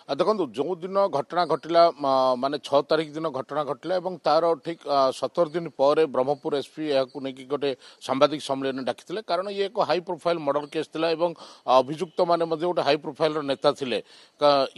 देखो जो दिन घटना घटला माने 6 तारिख दिन घटना घटला और तार ठीक 17 दिन पर ब्रह्मपुर एसपी यह गोटे सांबादिक सम्मेलन डाकी कारण ये एक हाई प्रोफाइल मर्डर केस थिला एवं अभियुक्त माने गोटे हाई प्रोफाइल नेता थिले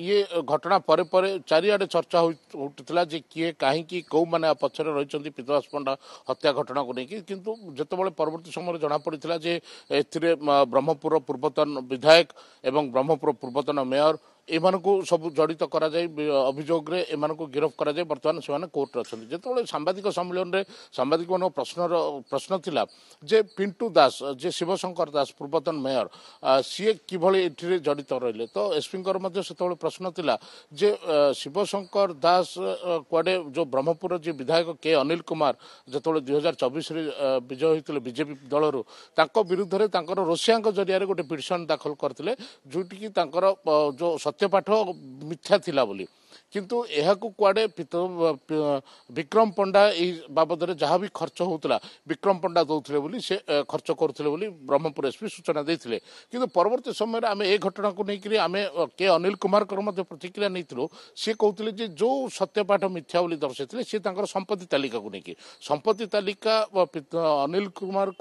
ये घटना पर चारिआडे चर्चा होता जे किए कहीं कौ मैंने पछरे रही पीतवास पंडा हत्या घटना को लेकिन किंतु जितेबाला परवर्ती समय जना पड़ा जे ब्रह्मपुर पूर्वतन विधायक एवं ब्रह्मपुर पूर्वतन मेयर एमानकु सब जड़ित करा जाए अभियोग रे एमानकु गिरफ्त करा जाए बर्तमान से कोर्ट अच्छे जो सांबादिक सम्मेलन में सांबादिक मान प्रश्न थिला जे पिंटू दास जे शिवशंकर दास पूर्वतन मेयर सी कि जड़ित रहिले तो एसपी से प्रश्न थिला जे शिवशंकर दास कुआडे जो ब्रह्मपुर जी विधायक के अनिल कुमार जो 2024 विजय होते बीजेपी दलरू विरुद्ध में रोसिया जरिया गोटे पिटिशन दाखल करते जोटि जो सत्यपाठ मिथ्या थिला बोली किंतु यह कुआडे विक्रम पंडा बाबद में जहाँ भी खर्च होता विक्रम पंडा दौले बोली से खर्च करुले बोली ब्रह्मपुर एसपी सूचना देते किंतु परवर्ती समय आम ए घटना को लेकर आम के अनिल कुमार प्रतिक्रिया नहीं सी कहते जो सत्यपाठ मिथ्या बोली दर्शाई सी संपत्ति तालिका को लेकिन संपत्ति तालिका अनिल कुमार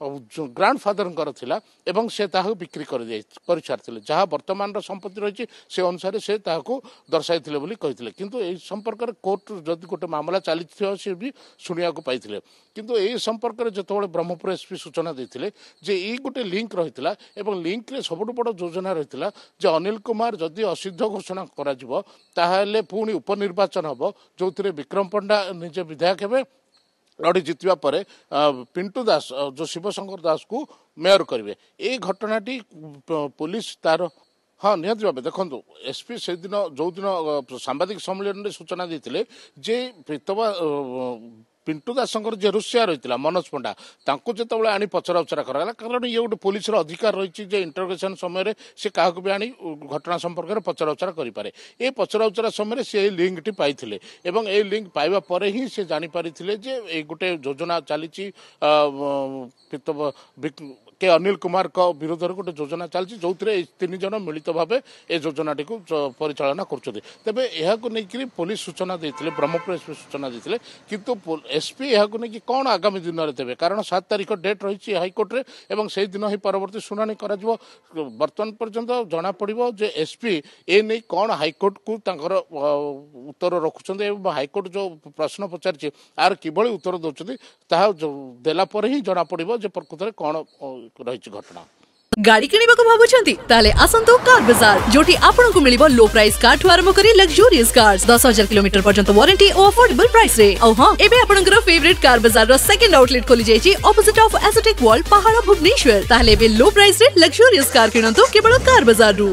ग्रांड फादर थिला एवं से बिक्री कर सारी जहाँ वर्तमान संपत्ति रही से अनुसार से दर्शाई कहते किंतु ए संपर्क में कोर्ट जदि गोटे मामला चली भी शुणा पाई किंतु ए संपर्क में जो ब्रह्मपुर एसपी सूचना देते जे ये गोटे लिंक रही है लिंक रे सबुठ बड़ योजना रही है अनिल कुमार जदि असिद्ध घोषणा कर पुणी उपनिर्वाचन हम जो विक्रम पंडा निजे विधायक हे लड़ी जितवा पर पिंटू दास जो शिवशंकर दास को मेयर करेंगे ये घटनाटी पुलिस तार हाँ निहत भाव देखो एसपी से दिन जो दिन सांबादिक सम्मेलन में सूचना देते जे पिंटू दासंकर जे रुषिया रही मनोज पंडा जो आनी पचरा उचरा कराला कारण ये गोटे पुलिस अधिकार रही है इंटरोगेशन समय से क्या भी आनी घटना संपर्क में पचरा उचरा करें ये पचरा उचरा समय से लिंक टी पाई ये लिंक पाइबा पर ही से जानीपारी जे ये गोटे योजना चली के अनिल कुमार का विरोध में गोटे योजना चलती जो 3 जन मिलित भाव ए योजनाटी को परिचालना कर पुलिस सूचना देते ब्रह्मपुर एसपी सूचना देते किंतु एसपी यह कौन आगामी दिन में देवे कारण 7 तारिख डेट रही हाइकोर्ट रे से दिन ही परवर्ती शुणाणी कर बर्तमान पर्यंत जना पड़ो जे एसपी ए नहीं कौन हाइकोर्ट को उत्तर रखुंट हाइकोर्ट जो प्रश्न पचार आर किभली उत्तर दौरान देला ही जना पड़ो जे प्रकृत में कौन रही घटना गाड़ी किनिबा को भाबुछंती ताले आसंतो कार बाजार जोटी आपन को मिलिबो लो प्राइस कार ठु आरंभ करी लग्जरियस कार्स 10,000 किलोमीटर पर्यंत वारंटी और अफोर्डेबल प्राइस रे औ हां एबे आपनकर फेवरेट कार बाजार रो सेकंड आउटलेट खोली जायछि ऑपोजिट ऑफ एस्थेटिक वर्ल्ड पहाड़ भुवनेश्वर ताले बे लो प्राइस रे लग्जरियस कार किनंतो केवल कार बाजार रु।